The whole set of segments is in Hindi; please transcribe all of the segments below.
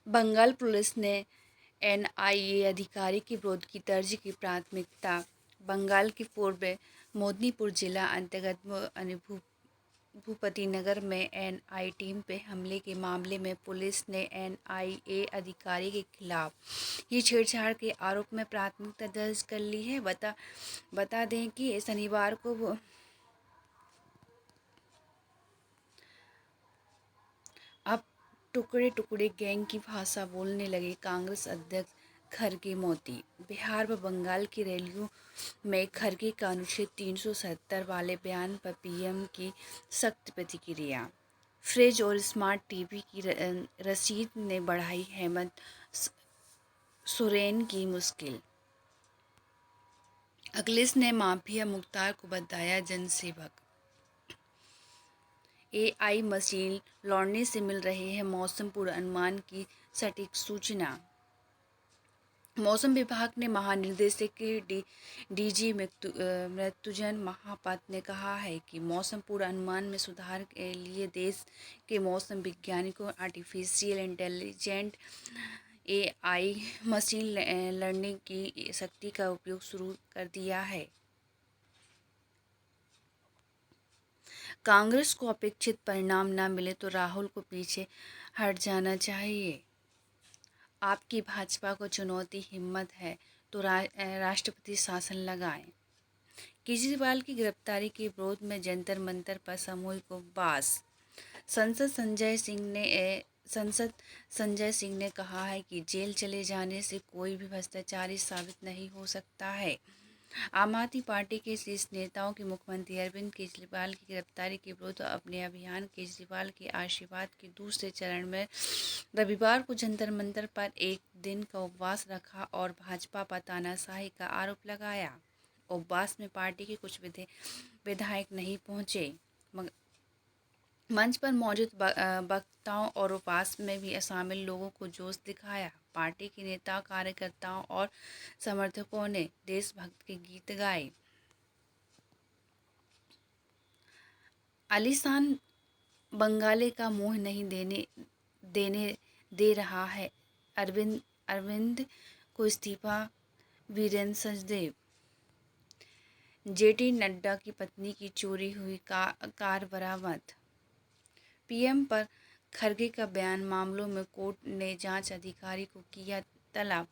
बंगाल पुलिस ने एनआईए अधिकारी के विरोध की दर्ज की प्राथमिकता। बंगाल के पूर्व मोदनीपुर जिला अंतर्गत भूपतिनगर में एनआई टीम पे हमले के मामले में पुलिस ने एनआईए अधिकारी के खिलाफ ये छेड़छाड़ के आरोप में प्राथमिकता दर्ज कर ली है। बता दें कि शनिवार को अब टुकड़े टुकड़े गैंग की भाषा बोलने लगे कांग्रेस अध्यक्ष खरगे मोदी। बिहार व बंगाल की रैलियों में खरगे का अनुच्छेद 370 वाले बयान पर पीएम की सख्त प्रतिक्रिया। फ्रिज और स्मार्ट टीवी की रसीद ने बढ़ाई हेमंत सोरेन की मुश्किल। अखिलेश ने माफिया मुख्तार को बताया जनसेवक। एआई मशीन लर्निंग से मिल रहे हैं मौसम पूर्वानुमान की सटीक सूचना। मौसम विभाग ने महानिदेशक डीजी मृत्युंजय महापात्र ने कहा है कि मौसम पूर्वानुमान में सुधार के लिए देश के मौसम वैज्ञानिकों artificial intelligent AI machine learning की शक्ति का उपयोग शुरू कर दिया है। कांग्रेस को अपेक्षित परिणाम न मिले तो राहुल को पीछे हट जाना चाहिए। आपकी भाजपा को चुनौती हिम्मत है तो राष्ट्रपति शासन लगाएं। केजरीवाल की गिरफ्तारी के विरोध में जंतर मंतर पर सामूहिक उपवास। सांसद संजय सिंह ने कहा है कि जेल चले जाने से कोई भी भ्रष्टाचारी साबित नहीं हो सकता है। आम आदमी पार्टी के शीर्ष नेताओं की मुख्यमंत्री अरविंद केजरीवाल की गिरफ्तारी के विरुद्ध अपने अभियान केजरीवाल के आशीर्वाद के दूसरे चरण में रविवार को जंतर मंतर पर एक दिन का उपवास रखा और भाजपा पर तानाशाही का आरोप लगाया। उपवास में पार्टी के कुछ विधायक नहीं पहुंचे। मंच पर मौजूद वक्ताओं और उपवास में भी शामिल लोगों को जोश दिखाया। पार्टी के नेता कार्यकर्ताओं और समर्थकों ने देशभक्त के गीत गाए। आलीशान बंगाली का मुंह नहीं दे रहा है अरविंद को इस्तीफा। वीरेंद्र सचदेव। जेटी नड्डा की पत्नी की चोरी हुई कार बरामद। पीएम पर खरगे का बयान मामलों में कोर्ट ने जांच अधिकारी को किया तलब।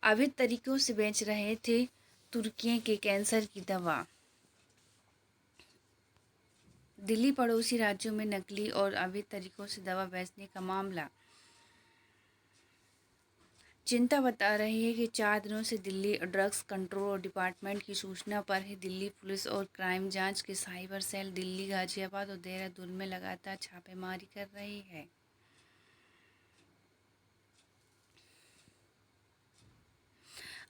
अवैध तरीकों से बेच रहे थे तुर्की के कैंसर की दवा। दिल्ली पड़ोसी राज्यों में नकली और अवैध तरीकों से दवा बेचने का मामला। चिंता बता रही है कि 4 दिनों से दिल्ली ड्रग्स कंट्रोल डिपार्टमेंट की सूचना पर ही दिल्ली पुलिस और क्राइम ब्रांच के साइबर सेल दिल्ली, गाजियाबाद और देहरादून में लगातार छापेमारी कर रही है।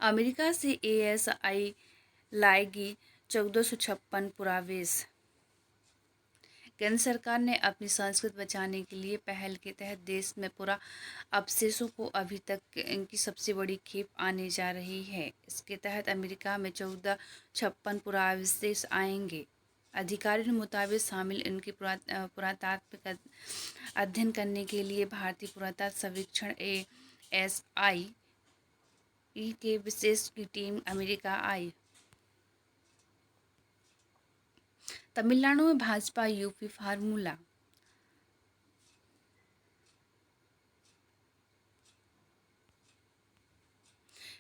अमेरिका से एएसआई लाएगी 1456 पुरावेश। केंद्र सरकार ने अपनी संस्कृति बचाने के लिए पहल के तहत देश में पुरा अवशेषों को अभी तक की सबसे बड़ी खेप आने जा रही है। इसके तहत अमेरिका में 1456 पुरावशेष आएंगे। अधिकारियों के मुताबिक शामिल इनके पुरातात्विक अध्ययन करने के लिए भारतीय पुरातत्व सर्वेक्षण एएसआई के विशेष की टीम अमेरिका आई। तमिलनाडु में भाजपा यूपी फार्मूला।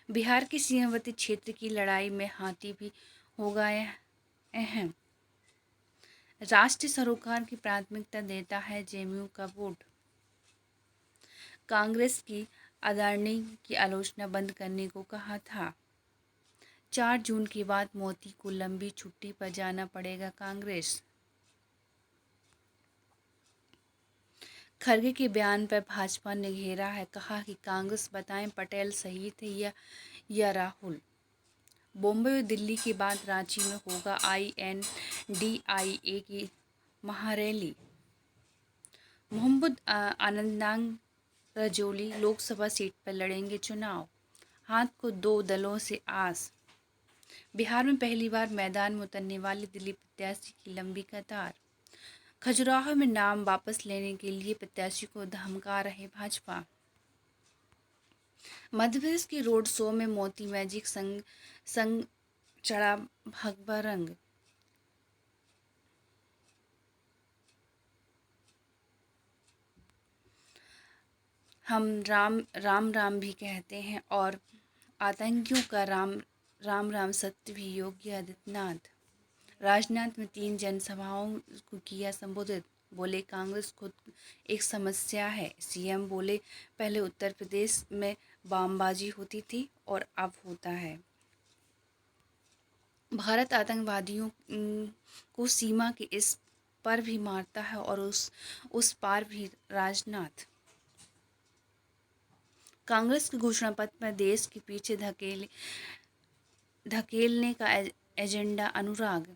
बिहार के सीमावर्ती क्षेत्र की लड़ाई में हाथी भी होगा अहम। राष्ट्रीय सरोकार की प्राथमिकता देता है जेएमयू का बोर्ड। कांग्रेस की अदानी की आलोचना बंद करने को कहा था। 4 जून के बाद मोदी को लंबी छुट्टी पर जाना पड़ेगा कांग्रेस। खरगे के बयान पर भाजपा ने घेरा है, कहा कि कांग्रेस बताएं पटेल सही थे या राहुल। बॉम्बे और दिल्ली के बाद रांची में होगा आईएनडीआईए की महारैली। मोहम्मद आनंदनाग रजौली लोकसभा सीट पर लड़ेंगे चुनाव। हाथ को 2 दलों से आस। बिहार में पहली बार मैदान में उतरने वाले दिल्ली प्रत्याशी की लंबी कतार। खजुराहो में नाम वापस लेने के लिए प्रत्याशी को धमका रहे भाजपा। मध्य प्रदेश के रोड शो में मोती मैजिक संग संग चढ़ा भगवा रंग। हम राम राम राम भी कहते हैं और आतंकियों का राम राम राम सत्य भी। योगी आदित्यनाथ। राजनाथ में 3 जनसभाओं को किया संबोधित। बोले कांग्रेस खुद एक समस्या है। सीएम बोले पहले उत्तर प्रदेश में बमबाजी होती थी और अब होता है। भारत आतंकवादियों को सीमा के इस पर भी मारता है और उस पार भी। राजनाथ। कांग्रेस के घोषणा पत्र में देश के पीछे धकेलने का एजेंडा। अनुराग।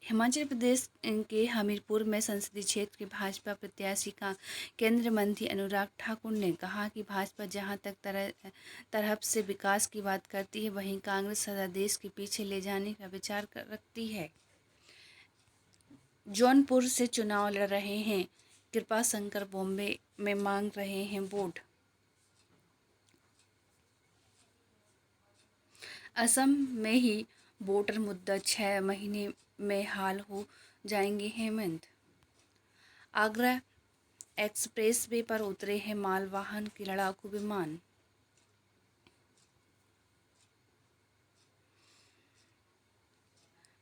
हिमाचल प्रदेश के हमीरपुर में संसदीय क्षेत्र के भाजपा प्रत्याशी का केंद्रीय मंत्री अनुराग ठाकुर ने कहा कि भाजपा जहां तक तरफ से विकास की बात करती है, वहीं कांग्रेस सदा देश के पीछे ले जाने का विचार रखती है। जौनपुर से चुनाव लड़ रहे हैं कृपा शंकर, बॉम्बे में मांग रहे हैं वोट। असम में ही वोटर मुद्दा 6 महीने में हाल हो जाएंगे। हेमंत। आगरा एक्सप्रेसवे पर उतरे हैं मालवाहन के लड़ाकू विमान।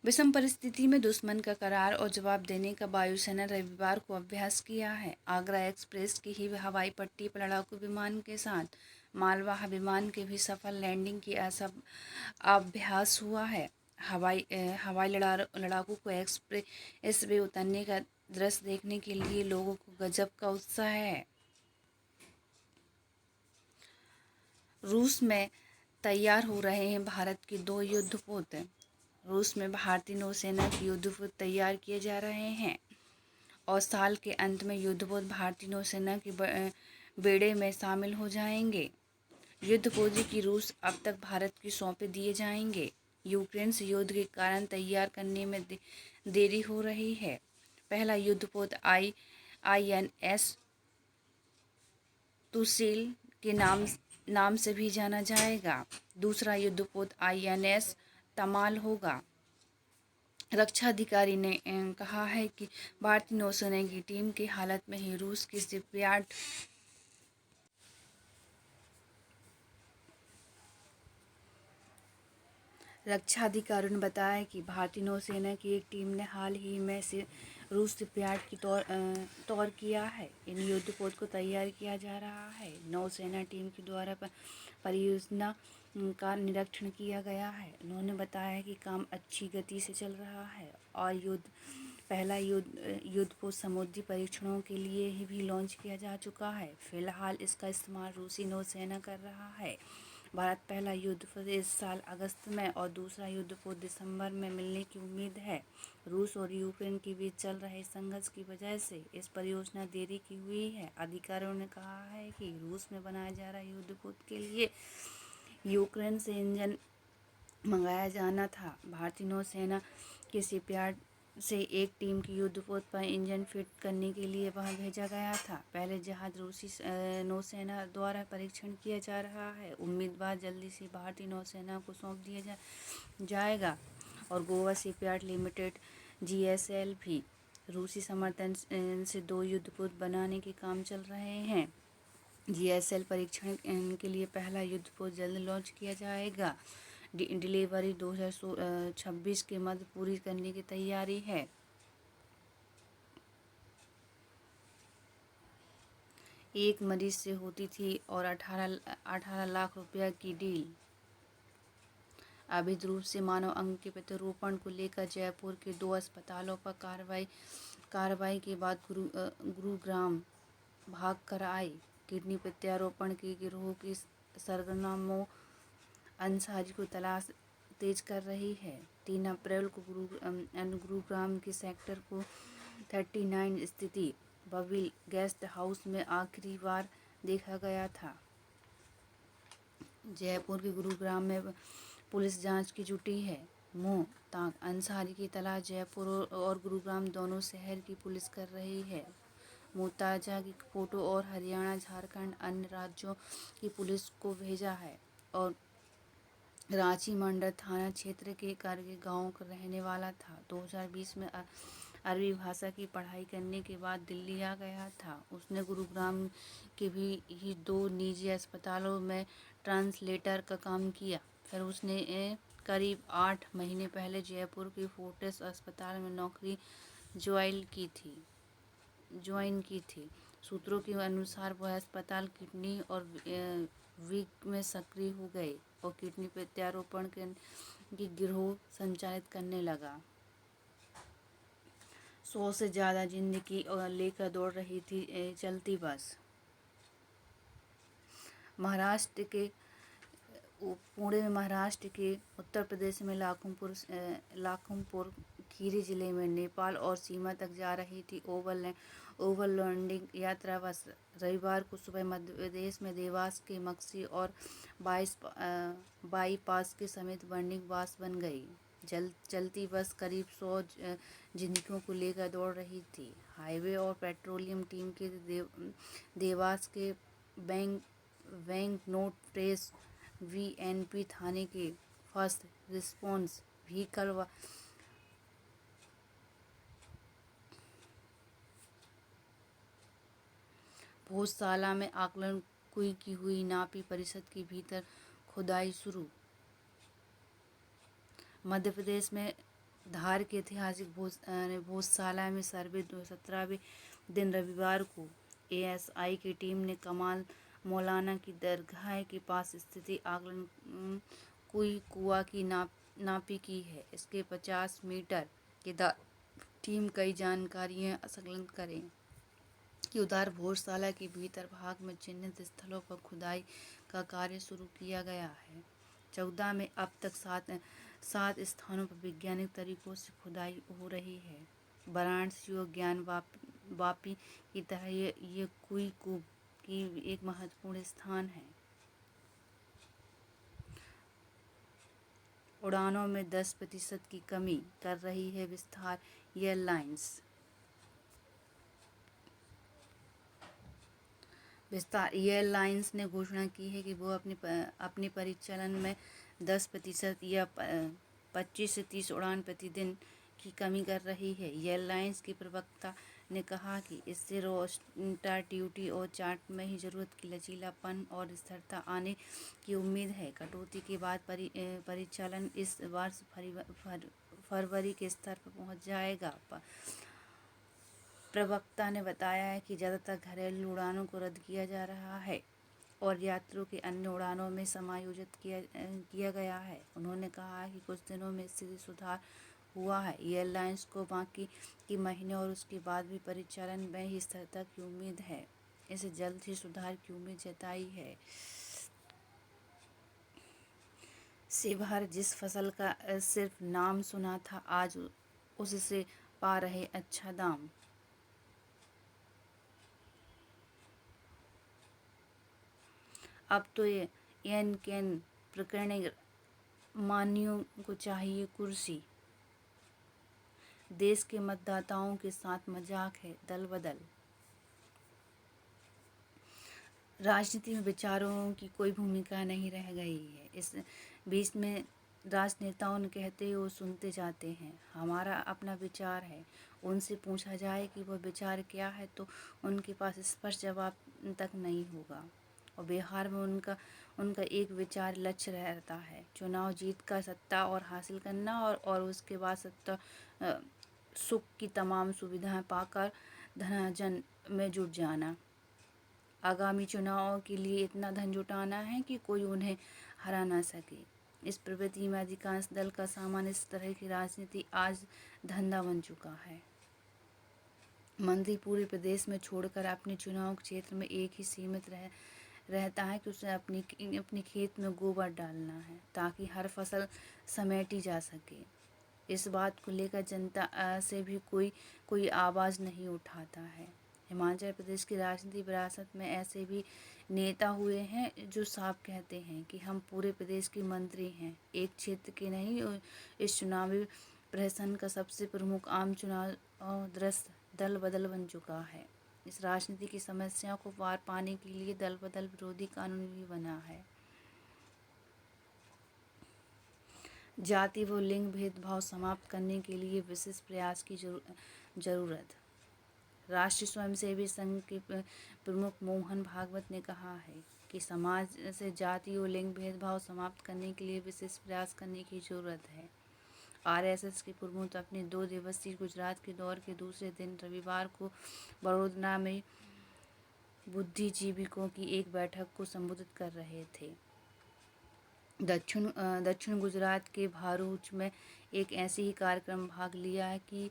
विषम परिस्थिति में दुश्मन का करार और जवाब देने का वायुसेना रविवार को अभ्यास किया है। आगरा एक्सप्रेस की ही हवाई पट्टी पर लड़ाकू विमान के साथ मालवाहक विमान के भी सफल लैंडिंग की अभ्यास हुआ है। हवाई लड़ाकू को एक्सप्रेस वे उतरने का दृश्य देखने के लिए लोगों को गजब का उत्साह है। रूस में तैयार हो रहे हैं भारत के 2 युद्धपोत। रूस में भारतीय नौसेना के युद्धपोत तैयार किए जा रहे हैं और साल के अंत में युद्धपोत भारतीय नौसेना के बेड़े में शामिल हो जाएंगे। युद्धपोत की रूस अब तक भारत को सौंपे दिए जाएंगे। यूक्रेन से युद्ध के कारण तैयार करने में देरी हो रही है। पहला युद्धपोत INS तुसील के नाम से भी जाना जाएगा। दूसरा युद्धपोत INS तमाल होगा। रक्षा अधिकारी ने कहा है कि भारतीय नौसेना की टीम की हालत में ही रूस की शिपयार्ड रक्षा अधिकारियों ने बताया कि भारतीय नौसेना की एक टीम ने हाल ही में से रूस शिपयार्ड की तौर किया है। इन युद्धपोत को तैयार किया जा रहा है। नौसेना टीम के द्वारा परियोजना का निरीक्षण किया गया है। उन्होंने बताया कि काम अच्छी गति से चल रहा है और पहला युद्धपोत समुद्री परीक्षणों के लिए ही भी लॉन्च किया जा चुका है। फिलहाल इसका इस्तेमाल रूसी नौसेना कर रहा है। भारत पहला युद्धपोत इस साल अगस्त में और दूसरा युद्धपोत दिसंबर में मिलने की उम्मीद है। रूस और यूक्रेन के बीच चल रहे संघर्ष की वजह से इस परियोजना देरी की हुई है। अधिकारियों ने कहा है कि रूस में बनाया जा रहा युद्धपोत के लिए यूक्रेन से इंजन मंगाया जाना था। भारतीय नौसेना के शिपयार्ड से एक टीम की युद्धपोत पर इंजन फिट करने के लिए वहां भेजा गया था। पहले जहाज रूसी नौसेना द्वारा परीक्षण किया जा रहा है। उम्मीदवार जल्दी से भारतीय नौसेना को सौंप दिया जाएगा और गोवा शिपयार्ड लिमिटेड GSL भी रूसी समर्थन से 2 युद्धपोत बनाने के काम चल रहे हैं। GSL परीक्षण के लिए पहला युद्धपोत जल्द लॉन्च किया जाएगा। डिलीवरी 2026 के मध्य पूरी करने की तैयारी है। एक मरीज से होती थी और 18 लाख रुपया की डील। अवैध रूप से मानव अंग के प्रत्यारोपण को लेकर जयपुर के 2 अस्पतालों पर कार्रवाई के बाद गुरुग्राम भाग कर आए। किडनी प्रत्यारोपण के गिरोह के सरगर्मों अंसारी को तलाश तेज कर रही है। 3 अप्रैल को गुरुग्राम के सेक्टर को 39 स्थिति बविल गेस्ट हाउस में आखिरी बार देखा गया था। जयपुर के गुरुग्राम में पुलिस जांच की जुटी है। मुमताज अंसारी की तलाश जयपुर और गुरुग्राम दोनों शहर की पुलिस कर रही है। मुमताजा की फोटो और हरियाणा, झारखंड, अन्य राज्यों की पुलिस को भेजा है और रांची मंडल थाना क्षेत्र के करगे गांव का रहने वाला था। 2020 में अरबी भाषा की पढ़ाई करने के बाद दिल्ली आ गया था। उसने गुरुग्राम के भी ही 2 निजी अस्पतालों में ट्रांसलेटर का काम किया। फिर उसने करीब 8 महीने पहले जयपुर के फोर्टिस अस्पताल में नौकरी ज्वाइन की थी। सूत्रों के अनुसार वह अस्पताल किडनी और वीक में सक्रिय हो गए और किडनी प्रत्यारोपण की गिरोह संचालित करने लगा। 100 से ज़्यादा जिंदगी लेकर दौड़ रही थी चलती बस। महाराष्ट्र के पुणे में, महाराष्ट्र के उत्तर प्रदेश में लाखमपुर खीरी जिले में नेपाल और सीमा तक जा रही थी ओवरलैंडिंग यात्रा बस रविवार को सुबह मध्य प्रदेश में देवास के मक्सी और बाईपास के समेत बर्निंग बास बन गई। चलती बस करीब 100 जिंदगियों को लेकर दौड़ रही थी। हाईवे और पेट्रोलियम टीम के देवास के बैंक नोट प्रेस वीएनपी थाने के फर्स्ट रिस्पॉन्स व्हीकल भोजशाला में आकलन कुई की हुई नापी परिषद के भीतर खुदाई शुरू। मध्य प्रदेश में धार के ऐतिहासिक भोजशाला में सर्वे 17वें दिन रविवार को एएसआई की टीम ने कमाल मौलाना की दरगाह के पास स्थित आकलन कुआ की नापी की है। इसके 50 मीटर के टीम कई जानकारियां संकलित करें कि उधर भोजशाला के भीतर भाग में चिन्हित स्थलों पर खुदाई का कार्य शुरू किया गया है। 14 में अब तक 7 स्थानों पर वैज्ञानिक तरीकों से खुदाई हो रही है। वाराणसी और ज्ञानवापी की तरह ये कुई की एक महत्वपूर्ण स्थान है। उड़ानों में 10% की कमी कर रही है विस्तार एयरलाइंस। ने घोषणा की है कि वो अपने परिचालन में 10% या 25 से 30 उड़ान प्रतिदिन की कमी कर रही है। एयरलाइंस के प्रवक्ता ने कहा कि इससे रोस्टेबिलिटी और चार्ट में ही जरूरत की लचीलापन और स्थिरता आने की उम्मीद है। कटौती के बाद परिचालन इस वर्ष फरवरी के स्तर पर पहुंच जाएगा। प्रवक्ता ने बताया है कि ज़्यादातर घरेलू उड़ानों को रद्द किया जा रहा है और यात्रियों के अन्य उड़ानों में समायोजित किया गया है। उन्होंने कहा कि कुछ दिनों में स्थिति सुधार हुआ है। एयरलाइंस को बाकी के महीने और उसके बाद भी परिचालन में ही स्थिरता की उम्मीद है। इसे जल्द ही सुधार की उम्मीद जताई है। शिवहर जिस फसल का सिर्फ नाम सुना था, आज उससे पा रहे अच्छा दाम। अब तो एन प्रकरण मानियों को चाहिए कुर्सी। देश के मतदाताओं के साथ मजाक है दल बदल। राजनीति में विचारों की कोई भूमिका नहीं रह गई है। इस बीच में राजनेताओं ने कहते वो सुनते जाते हैं। हमारा अपना विचार है। उनसे पूछा जाए कि वह विचार क्या है तो उनके पास स्पष्ट जवाब तक नहीं होगा। और बिहार में उनका एक विचार लक्ष्य रहता है, चुनाव जीत कर सत्ता और हासिल करना और उसके बाद सत्ता सुख की तमाम सुविधाएं पाकर धनार्जन में जुट जाना। आगामी चुनाव के लिए इतना धन जुटाना है कि कोई उन्हें हरा ना सके। इस प्रवृत्ति में अधिकांश दल का सामान इस तरह की राजनीति आज धंधा बन चुका है। मंत्री पूरे प्रदेश में छोड़कर अपने चुनाव क्षेत्र में एक ही सीमित रहता है कि उसे अपने खेत में गोबर डालना है ताकि हर फसल समेटी जा सके। इस बात को लेकर जनता से भी कोई आवाज़ नहीं उठाता है। हिमाचल प्रदेश की राजनीति विरासत में ऐसे भी नेता हुए हैं जो साफ कहते हैं कि हम पूरे प्रदेश के मंत्री हैं, एक क्षेत्र के नहीं। और इस चुनावी प्रहसन का सबसे प्रमुख आम चुनाव दृश्य दल बदल बन चुका है। इस राजनीति की समस्याओं को पार पाने के लिए दल बदल विरोधी कानून भी बना है। जाति व लिंग भेदभाव समाप्त करने के लिए विशेष प्रयास की जरूरत। राष्ट्रीय स्वयंसेवी संघ के प्रमुख मोहन भागवत ने कहा है कि समाज से जाति और लिंग भेदभाव समाप्त करने के लिए विशेष प्रयास करने की जरूरत है। आरएसएस के प्रमुख अपने 2 दिवसीय गुजरात के दौर के दूसरे दिन रविवार को बड़ौदा में बुद्धिजीवियों की एक बैठक को संबोधित कर रहे थे। दक्षिण गुजरात के भरूच में एक ऐसे ही कार्यक्रम भाग लिया है कि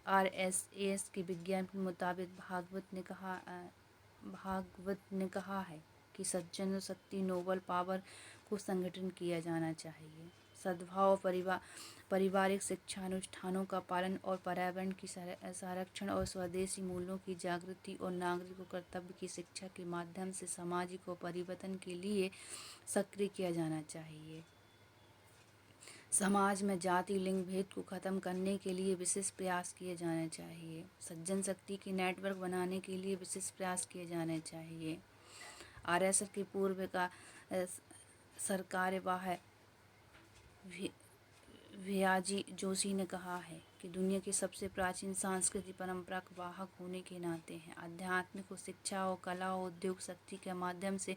आरएसएस के विज्ञान के मुताबिक भागवत ने कहा है कि सज्जन शक्ति नोबल पावर को संगठन किया जाना चाहिए। सद्भाव, पारिवारिक शिक्षा अनुष्ठानों का पालन और पर्यावरण की संरक्षण और स्वदेशी मूल्यों की जागृति और नागरिकों कर्तव्य की शिक्षा के माध्यम से सामाजिक और परिवर्तन के लिए सक्रिय किया जाना चाहिए। समाज में जाति लिंग भेद को खत्म करने के लिए विशेष प्रयास किए जाने चाहिए। सज्जन शक्ति की नेटवर्क बनाने के लिए विशेष प्रयास किए जाने चाहिए। आरएसएस के पूर्व का सरकार्यवाह भैयाजी जोशी ने कहा है कि दुनिया की सबसे प्राचीन सांस्कृतिक परंपरा का वाहक होने के नाते हैं आध्यात्मिक शिक्षा और कला और उद्योग शक्ति के माध्यम से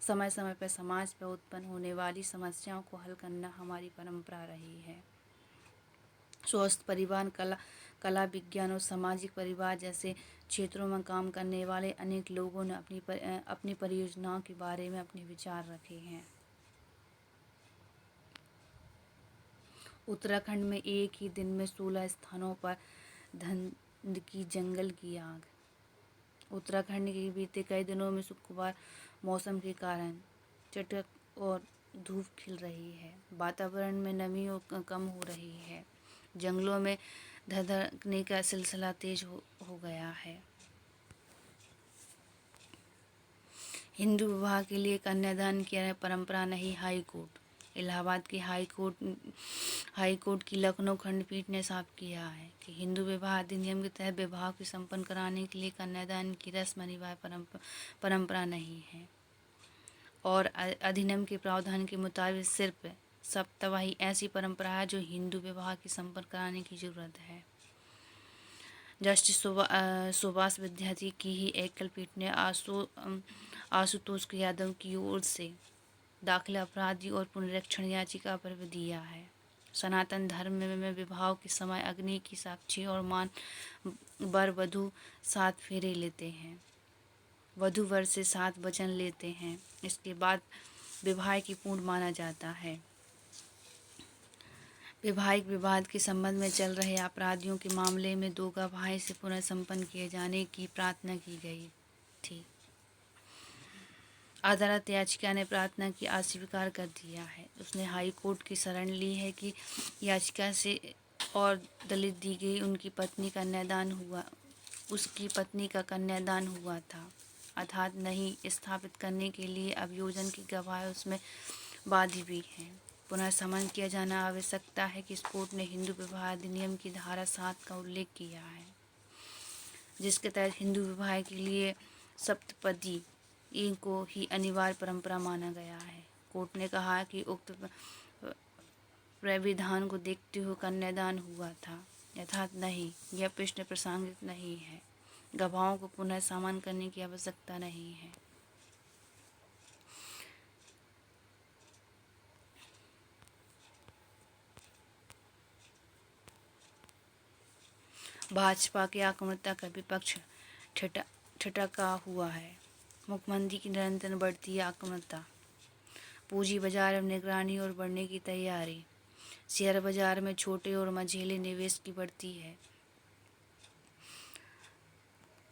समय समय पर समाज पर उत्पन्न होने वाली समस्याओं को हल करना हमारी परंपरा रही है। स्वस्थ परिवार, कला विज्ञान और सामाजिक परिवार जैसे क्षेत्रों में काम करने वाले अनेक लोगों ने अपनी परियोजनाओं के बारे में अपने विचार रखे हैं। उत्तराखंड में एक ही दिन में 16 स्थानों पर धधकी जंगल की आग। उत्तराखंड के बीते कई दिनों में शुक्रवार मौसम के कारण चटक और धूप खिल रही है। वातावरण में नमी कम हो रही है। जंगलों में धधकने का सिलसिला तेज हो गया है। हिंदू विवाह के लिए कन्यादान की परंपरा नहीं, हाई कोर्ट। इलाहाबाद की हाई कोर्ट की लखनऊ खंडपीठ ने साफ किया है कि हिंदू विवाह अधिनियम के तहत विवाह को संपन्न कराने के लिए कन्यादान की रस्म अनिवार्य परंपरा नहीं है और अधिनियम के प्रावधान के मुताबिक सिर्फ सप्तवाही ऐसी परंपरा है जो हिंदू विवाह की संपन्न कराने की जरूरत है। जस्टिस सुभाष विद्यार्थी की ही एकल पीठ ने आशुतोष यादव की ओर से दाखिल अपराधी और पुनरीक्षण याचिका पर भी दिया है। सनातन धर्म में विवाह के समय अग्नि की साक्षी और मान वर वधु 7 फेरे लेते हैं। वधु वर से 7 वचन लेते हैं। इसके बाद विवाह की पूर्ण माना जाता है। वैवाहिक विवाद के संबंध में चल रहे अपराधियों के मामले में 2 गवाह से पुनः संपन्न किए जाने की प्रार्थना की गई थी। अदालत याचिका ने प्रार्थना की अस्वीकार कर दिया है। उसने हाई कोर्ट की शरण ली है कि याचिका से और दलित दी गई उसकी पत्नी का कन्यादान हुआ था, अर्थात नहीं स्थापित करने के लिए अभियोजन की गवाह उसमें बाधी भी हैं। पुनः समन किया जाना आवश्यकता है कि इस कोर्ट ने हिंदू विवाह अधिनियम की धारा 7 का उल्लेख किया है, जिसके तहत हिंदू विवाह के लिए सप्तपदी को ही अनिवार्य परंपरा माना गया है। कोर्ट ने कहा कि उक्त प्राविधान को देखते हुए कन्यादान हुआ था, अर्थात नहीं, यह प्रश्न प्रासंगिक नहीं है। गवाहों को पुनः समन करने की आवश्यकता नहीं है। भाजपा की आक्रामकता का विपक्ष ठिठका हुआ है। मुख्यमंत्री की निरंतर बढ़ती आक्रामकता। पूंजी बाजार में निगरानी और बढ़ने की तैयारी। शेयर बाजार में छोटे और मझोले निवेश की बढ़ती है।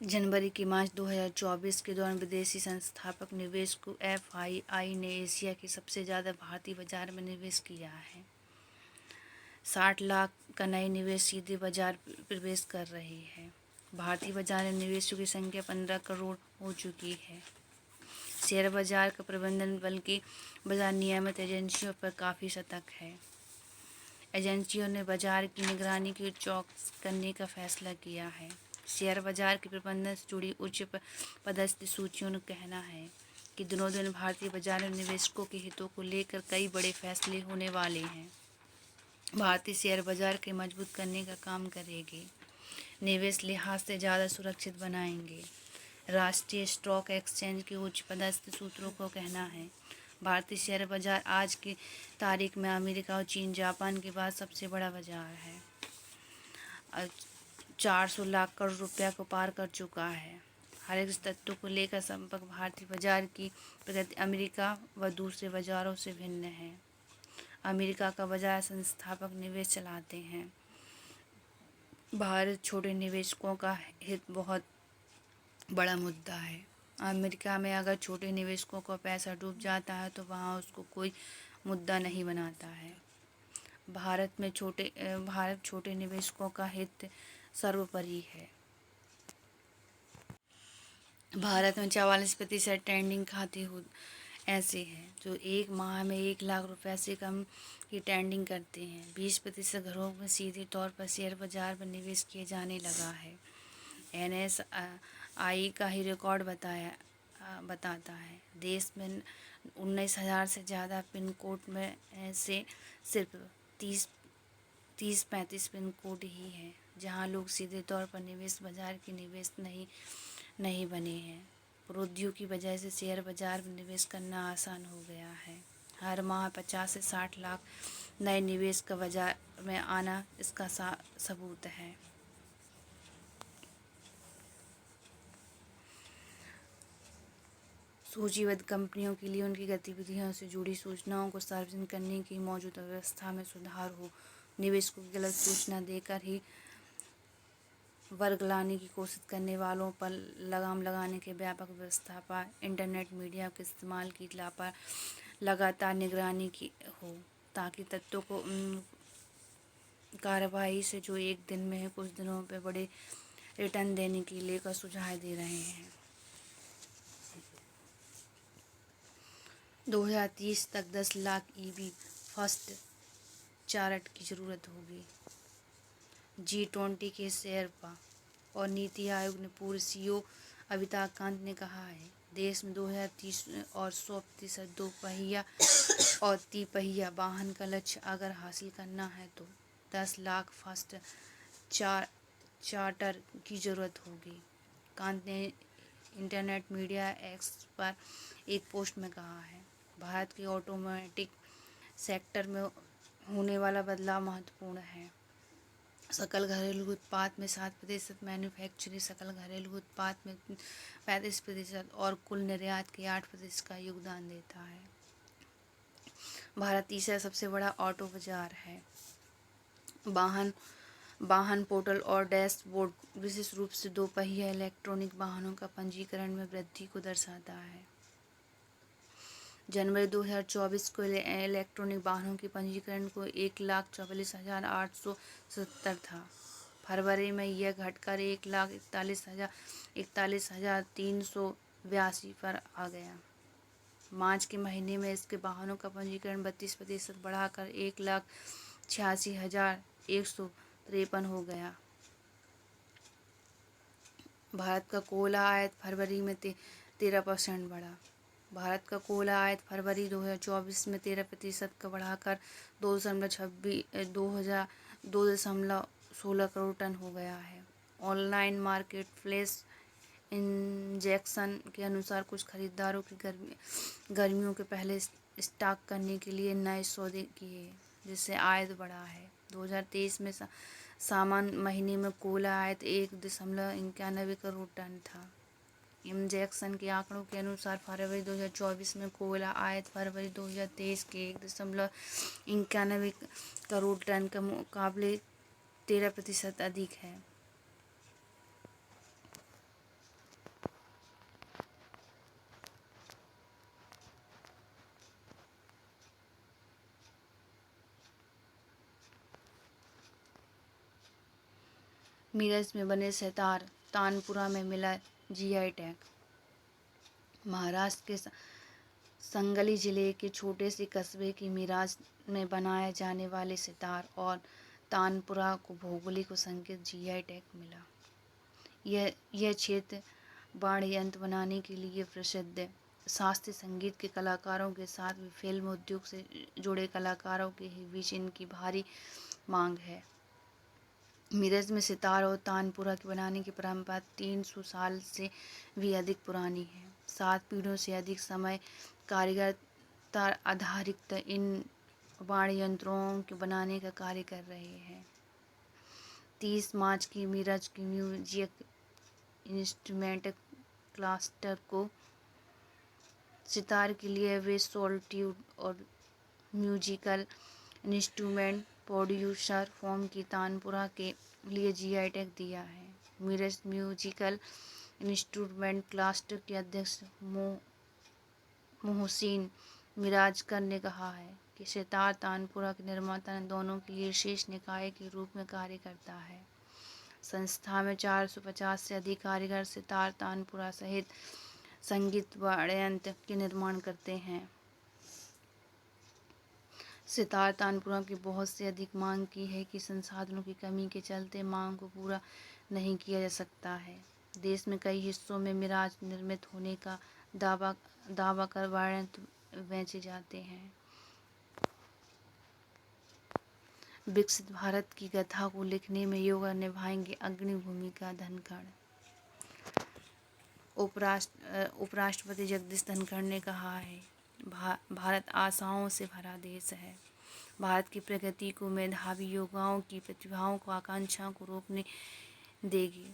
जनवरी के मार्च 2024 के दौरान विदेशी संस्थापक निवेश को FII ने एशिया के सबसे ज़्यादा भारतीय बाजार में निवेश किया है। 60 लाख का नए निवेश सीधे बाजार प्रवेश कर रहे हैं। भारतीय बाजार में निवेशकों की संख्या 15 करोड़ हो चुकी है। शेयर बाजार का प्रबंधन बल्कि बाजार नियामक एजेंसियों पर काफ़ी सतर्क है। एजेंसियों ने बाजार की निगरानी की चौकस करने का फैसला किया है। शेयर बाजार के प्रबंधन से जुड़ी उच्च पदस्थ सूचियों का कहना है कि दिनों दिन भारतीय बाजार में निवेशकों के हितों को लेकर कई बड़े फैसले होने वाले हैं। भारतीय शेयर बाजार के मजबूत करने का काम करेगी, निवेश लिहाज से ज़्यादा सुरक्षित बनाएंगे। राष्ट्रीय स्टॉक एक्सचेंज के उच्च पदस्थ सूत्रों को कहना है भारतीय शेयर बाजार आज की तारीख में अमेरिका और चीन जापान के बाद सबसे बड़ा बाजार है। 400 लाख करोड़ रुपया को पार कर चुका है। हर एक तत्व को लेकर संपर्क भारतीय बाजार की प्रगति अमेरिका व दूसरे बाजारों से भिन्न है। अमेरिका का बाजार संस्थापक निवेश चलाते हैं। भारत छोटे निवेशकों का हित बहुत बड़ा मुद्दा है। अमेरिका में अगर छोटे निवेशकों का पैसा डूब जाता है तो वहाँ उसको कोई मुद्दा नहीं बनाता है। भारत छोटे निवेशकों का हित सर्वोपरि है। भारत में 44% ट्रेडिंग खाते ऐसे हैं जो एक माह में 1 लाख रुपए से कम की ट्रेडिंग करते हैं। 20% घरों में सीधे तौर पर शेयर बाजार में निवेश किए जाने लगा है। NSI का ही रिकॉर्ड बताता है देश में 19,000 से ज़्यादा पिन कोड में से सिर्फ 30-35 पिन कोड ही हैं जहां लोग सीधे तौर पर निवेश बाजार के निवेश नहीं बने हैं। प्रौद्योगिकी की वजह से शेयर बाजार में निवेश करना आसान हो गया है। हर माह 50 से 60 लाख नए निवेश का बाजार में आना इसका सबूत है। सूचीबद्ध कंपनियों के लिए उनकी गतिविधियों से जुड़ी सूचनाओं को सार्वजनिक करने की मौजूदा व्यवस्था में सुधार हो। निवेशकों की गलत सूचना देकर ही वर्ग लाने की कोशिश करने वालों पर लगाम लगाने के व्यापक व्यवस्था पर इंटरनेट मीडिया के इस्तेमाल की लगातार निगरानी की हो ताकि तत्वों को कार्रवाई से जो एक दिन में है कुछ दिनों पे बड़े रिटर्न देने के लिए का सुझाव दे रहे हैं। 2030 तक 10 लाख EV फर्स्ट चार्ट की ज़रूरत होगी। G20 के शेरपा और नीति आयोग ने पूर्व CEO अमिताभ कांत ने कहा है देश में 2030 और 100% दोपहिया और तिपहिया वाहन का लक्ष्य अगर हासिल करना है तो 10 लाख फर्स्ट चार्टर की ज़रूरत होगी। कांत ने इंटरनेट मीडिया एक्स पर एक पोस्ट में कहा है भारत के ऑटोमेटिक सेक्टर में होने वाला बदलाव महत्वपूर्ण है। सकल घरेलू उत्पाद में 7%, मैन्युफैक्चरिंग सकल घरेलू उत्पाद में 35% और कुल निर्यात के 8% का योगदान देता है। भारत तीसरा सबसे बड़ा ऑटो बाजार है। वाहन पोर्टल और डैशबोर्ड विशेष रूप से दोपहिया इलेक्ट्रॉनिक वाहनों का पंजीकरण में वृद्धि को दर्शाता है। जनवरी 2024 को इलेक्ट्रॉनिक वाहनों के पंजीकरण को 1,44,870 था। फरवरी में यह घटकर 1,41,382 पर आ गया। मार्च के महीने में इसके वाहनों का पंजीकरण 32% बढ़ाकर 1,86,153 हो गया। भारत का कोयला आयात फरवरी में 13% बढ़ा। भारत का कोयला आयात फरवरी 2024 में 13% का बढ़ाकर 2.16 करोड़ टन हो गया है। ऑनलाइन मार्केट प्लेस इंजेक्शन के अनुसार कुछ खरीदारों की गर्मियों के पहले स्टॉक करने के लिए नए सौदे किए जिससे आयात बढ़ा है। 2023 में सामान्य महीने में कोयला आयात 1.91 करोड़ टन था। इंजेक्शन के आंकड़ों के अनुसार फरवरी 2024 में कोयला आयात फरवरी 2023 के 1.91 करोड़ टन के मुकाबले 13% अधिक है। मीरज में बने सितार तानपुरा में मिला जीआई टैग। महाराष्ट्र के संगली जिले के छोटे से कस्बे की मिराज में बनाए जाने वाले सितार और तानपुरा को भौगोलिक संकेत जीआई टैग मिला। यह क्षेत्र वाद्य यंत्र बनाने के लिए प्रसिद्ध है। शास्त्रीय संगीत के कलाकारों के साथ भी फिल्म उद्योग से जुड़े कलाकारों के बीच इनकी भारी मांग है। मिरज में सितार और तानपुरा के बनाने की परंपरा 300 साल से भी अधिक पुरानी है। 7 पीढ़ियों से अधिक समय कारीगर आधारित इन वाद्य यंत्रों के बनाने का कार्य कर रहे हैं। 30 मार्च की मिरज की म्यूजिक इंस्ट्रूमेंट क्लस्टर को सितार के लिए वे सॉल्ट्यूड और म्यूजिकल इंस्ट्रूमेंट प्रोड्यूसर फॉर्म की तानपुरा के लिए जीआई टैग दिया है। मिरज म्यूजिकल इंस्ट्रूमेंट क्लस्टर के अध्यक्ष मोहसिन मिराजकर ने कहा है कि सितार तानपुरा के निर्माता दोनों के लिए शीर्ष निकाय के रूप में कार्य करता है। संस्था में 450 से अधिक कारीगर सितार तानपुरा सहित संगीत वाद्ययंत्र के निर्माण करते हैं। सितार तानपुरा की बहुत से अधिक मांग की है कि संसाधनों की कमी के चलते मांग को पूरा नहीं किया जा सकता है। देश में कई हिस्सों में मिराज निर्मित होने का दावा कर वाद्ययंत्र बेचे जाते हैं। विकसित भारत की कथा को लिखने में योगदान निभाएंगे अग्रणी भूमिका धनखड़। उपराष्ट्रपति जगदीप धनखड़ ने कहा है, भारत आशाओं से भरा देश है। भारत की प्रगति को मेधावी युवाओं की प्रतिभाओं को आकांक्षाओं को रोकने देगी।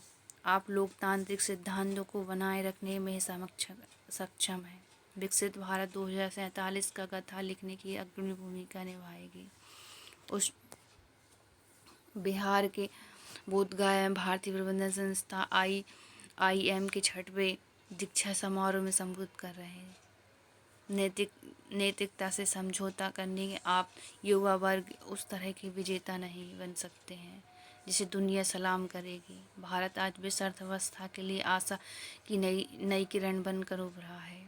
आप लोकतांत्रिक सिद्धांतों को बनाए रखने में सक्षम है। विकसित भारत 2047 का कथा लिखने की अग्रणी भूमिका निभाएगी। उस बिहार के बोधगया में भारतीय प्रबंधन संस्था IIM के 6वें दीक्षा समारोह में संबोधित कर रहे हैं। नैतिकता से समझौता करने के आप युवा वर्ग उस तरह के विजेता नहीं बन सकते हैं जिसे दुनिया सलाम करेगी। भारत आज विश्व अर्थव्यवस्था के लिए आशा की नई किरण बनकर उभरा है।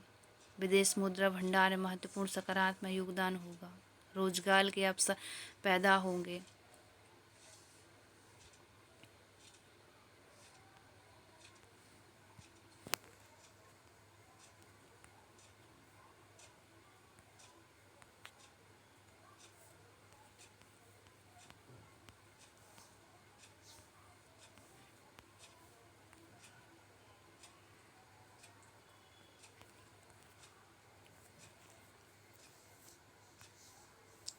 विदेश मुद्रा भंडार में महत्वपूर्ण सकारात्मक योगदान होगा। रोजगार के अवसर पैदा होंगे।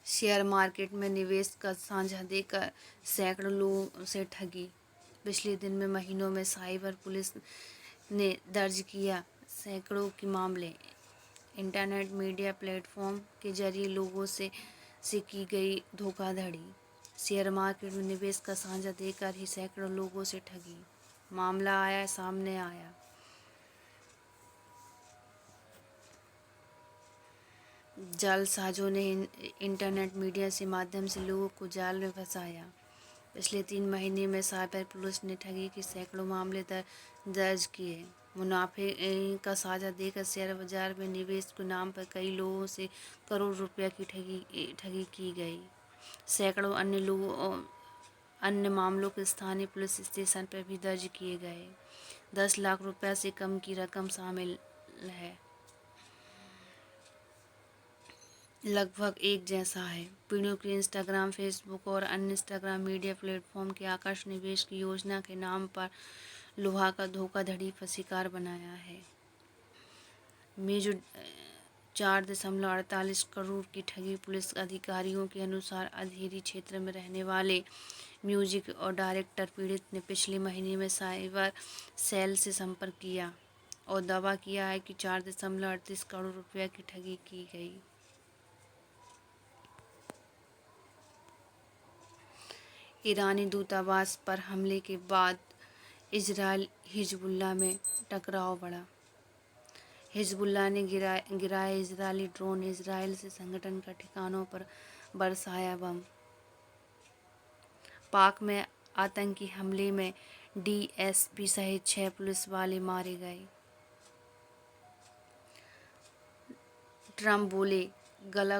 शेयर मार्केट में निवेश का साझा देकर सैकड़ों लोगों से ठगी। पिछले दिन में महीनों में साइबर पुलिस ने दर्ज किया सैकड़ों के मामले। इंटरनेट मीडिया प्लेटफॉर्म के जरिए लोगों से की गई धोखाधड़ी। शेयर मार्केट में निवेश का साझा देकर ही सैकड़ों लोगों से ठगी मामला सामने आया। जालसाजों ने इंटरनेट मीडिया से माध्यम से लोगों को जाल में फंसाया। पिछले 3 महीने में साइबर पुलिस ने ठगी के सैकड़ों मामले दर्ज किए। मुनाफे का साझा देकर शेयर बाजार में निवेश के नाम पर कई लोगों से करोड़ रुपया की ठगी की गई। सैकड़ों अन्य मामलों के स्थानीय पुलिस स्टेशन पर भी दर्ज किए गए। 10 लाख रुपया से कम की रकम शामिल है। लगभग एक जैसा है। पीढ़ियों के इंस्टाग्राम, फेसबुक और अन्य इंस्टाग्राम मीडिया प्लेटफॉर्म के आकर्षक निवेश की योजना के नाम पर लोहा का धोखाधड़ी का शिकार बनाया है। में जो 4.48 करोड़ की ठगी पुलिस अधिकारियों के अनुसार अंधेरी क्षेत्र में रहने वाले म्यूजिक और डायरेक्टर पीड़ित ने पिछले महीने में साइबर सेल से संपर्क किया और दावा किया है कि 4.38 करोड़ रुपया की ठगी की गई। ईरानी दूतावास पर हमले के बाद इजरायल हिजबुल्लाह में टकराव बढ़ा। हिजबुल्लाह ने गिराए इजरायली ड्रोन। इजरायल से संगठन का ठिकानों पर बरसाया बम। पाक में आतंकी हमले में डीएसपी सहित 6 पुलिस वाले मारे गए। ट्रंप बोले, गला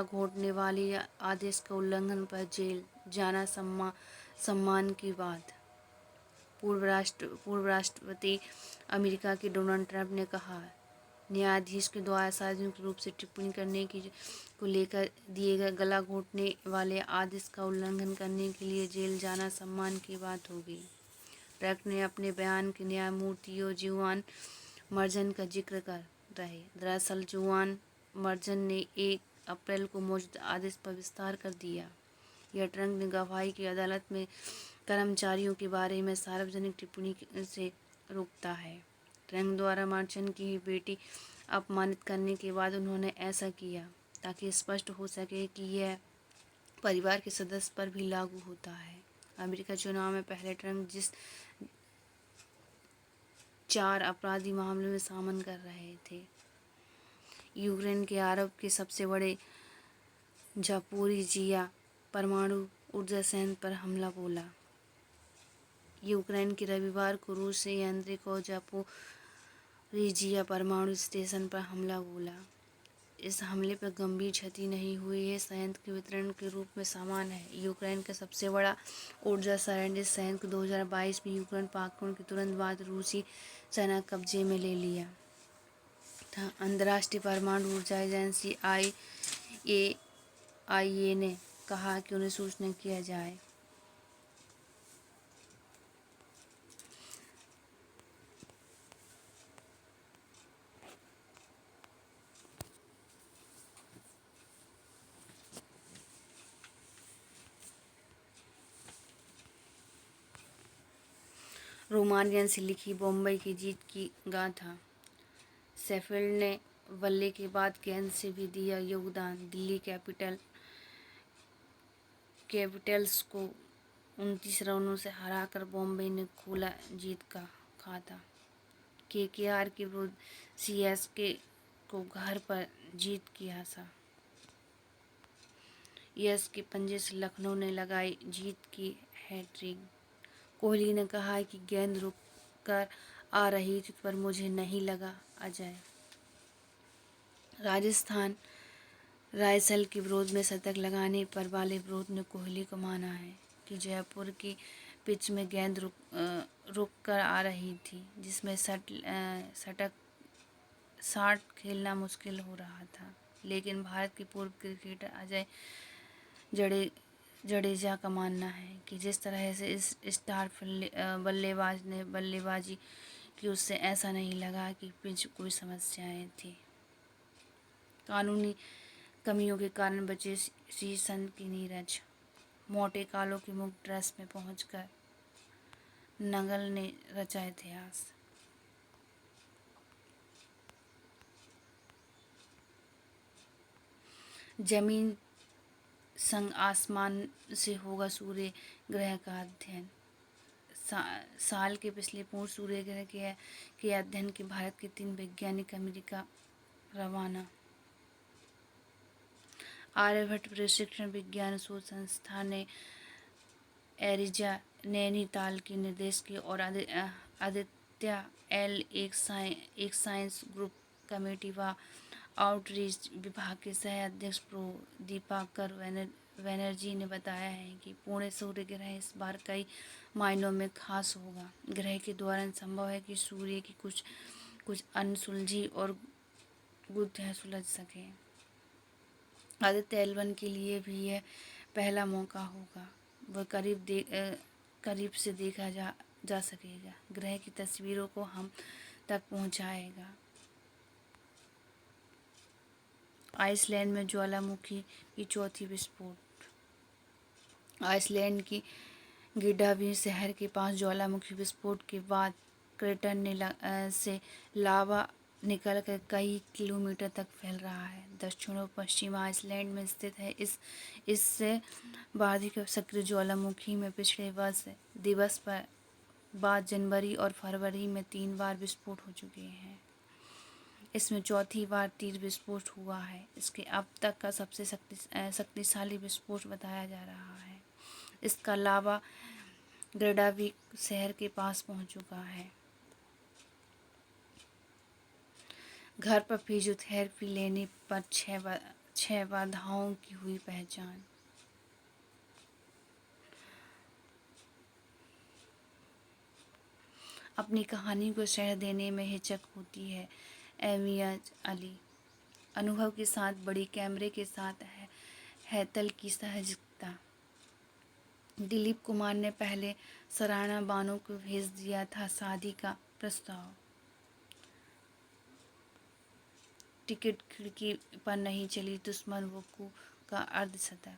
घोटने वाले आदेश का उल्लंघन पर जेल जाना सम्मान की बात। पूर्व राष्ट्रपति अमेरिका के डोनाल्ड ट्रंप ने कहा, न्यायाधीश के द्वारा सार्वजनिक रूप से टिप्पणी करने को लेकर दिए गए गला घोटने वाले आदेश का उल्लंघन करने के लिए जेल जाना सम्मान की बात होगी। ट्रंप ने अपने बयान के न्यायमूर्ति जुआन मर्जन का जिक्र कर रहे। दरअसल जुआन मर्जन ने 1 अप्रैल को मौजूदा आदेश पर विस्तार कर दिया। यह ट्रंप ने गवाही की अदालत में कर्मचारियों के बारे में सार्वजनिक टिप्पणी से रोकता है। ट्रंप द्वारा मर्चेंट की बेटी अपमानित करने के बाद उन्होंने ऐसा किया ताकि स्पष्ट हो सके कि यह परिवार के सदस्य पर भी लागू होता है। अमेरिका चुनाव में पहले ट्रंप जिस 4 आपराधिक मामलों में सामना कर रहे थे, यूक्रेन के आरोप के सबसे बड़े जापोरिजिया परमाणु ऊर्जा संयंत्र पर हमला बोला। यूक्रेन के रविवार को रूस से यांत्रिक और जापोरिजिया परमाणु स्टेशन पर हमला बोला। इस हमले पर गंभीर क्षति नहीं हुई है। संयंत्र के वितरण के रूप में समान है। यूक्रेन का सबसे बड़ा ऊर्जा संयंत्र 2022 में यूक्रेन आक्रमण के तुरंत बाद रूसी सेना कब्जे में ले लिया था। अंतर्राष्ट्रीय परमाणु ऊर्जा एजेंसी IAEA ने कहा कि उन्हें सूचना किया जाए। रोमानियन से लिखी बम्बई की जीत की गाथा। शेफील्ड ने बल्ले के बाद गेंद से भी दिया योगदान। दिल्ली कैपिटल्स को 29 रनों से हराकर बॉम्बे ने खोला जीत का खाता। KKR के विरुद्ध CSK को घर पर जीत की आशा। यश के पंजे से लखनऊ ने लगाई जीत की हैट्रिक। कोहली ने कहा कि गेंद रुक कर आ रही थी पर मुझे नहीं लगा अजय। राजस्थान रॉयल्स के विरोध में शतक लगाने पर वाले विरोध ने कोहली को माना है कि जयपुर की पिच में गेंद रुक कर आ रही थी, जिसमें शॉट खेलना मुश्किल हो रहा था। लेकिन भारत के पूर्व क्रिकेटर अजय जडेजा का मानना है कि जिस तरह से इस स्टार बल्लेबाज ने बल्लेबाजी की, उससे ऐसा नहीं लगा कि पिच कोई समस्याएं थी। कानूनी कमियों के कारण बचे श्रीसंत की नीरज। मोटे कालों की मुक्त ड्रेस में पहुंचकर नंगल ने रचा इतिहास। जमीन संग आसमान से होगा सूर्य ग्रह का अध्ययन। साल के पिछले पूर्ण सूर्य ग्रह के अध्ययन के भारत के 3 वैज्ञानिक अमेरिका रवाना। आर्यभट्ट प्रशिक्षण विज्ञान शोध संस्थान ने एरिजा नैनीताल के निर्देशक और आदित्य एल एक साइंस ग्रुप कमेटी व आउटरीच विभाग के सह अध्यक्ष प्रो दीपाकर बनर्जी ने बताया है कि पूर्ण सूर्य ग्रह इस बार कई मायनों में खास होगा। ग्रह के दौरान संभव है कि सूर्य की कुछ अनसुलझी और गुत्थियां सुलझ सके। आदित्य L1 के लिए भी यह पहला मौका होगा। वह करीब से देखा जा सकेगा। ग्रह की तस्वीरों को हम तक पहुंचाएगा। आइसलैंड में ज्वालामुखी की चौथी विस्फोट। आइसलैंड की गिडावी शहर के पास ज्वालामुखी विस्फोट के बाद क्रेटर से लावा निकलकर कई किलोमीटर तक फैल रहा है। दक्षिण और पश्चिम आइसलैंड में स्थित है। इससे बाधित सक्रिय ज्वालामुखी में पिछले वर्ष दिवस पर बाद जनवरी और फरवरी में 3 बार विस्फोट हो चुके हैं। इसमें चौथी बार तीव्र विस्फोट हुआ है। इसके अब तक का सबसे शक्तिशाली विस्फोट बताया जा रहा है। इसका लावा ग्रेडा भी शहर के पास पहुंच चुका है। घर पर फिजियोथेरेपी लेने पर 6 बाधाओं की हुई पहचान। अपनी कहानी को शरह देने में हिचक होती है एमियत अली। अनुभव के साथ बड़ी कैमरे के साथ हैतल की सहजता। दिलीप कुमार ने पहले सराहना बानो को भेज दिया था शादी का प्रस्ताव। टिकट खिड़की पर नहीं चली, दुश्मन वकू का अर्धशतक।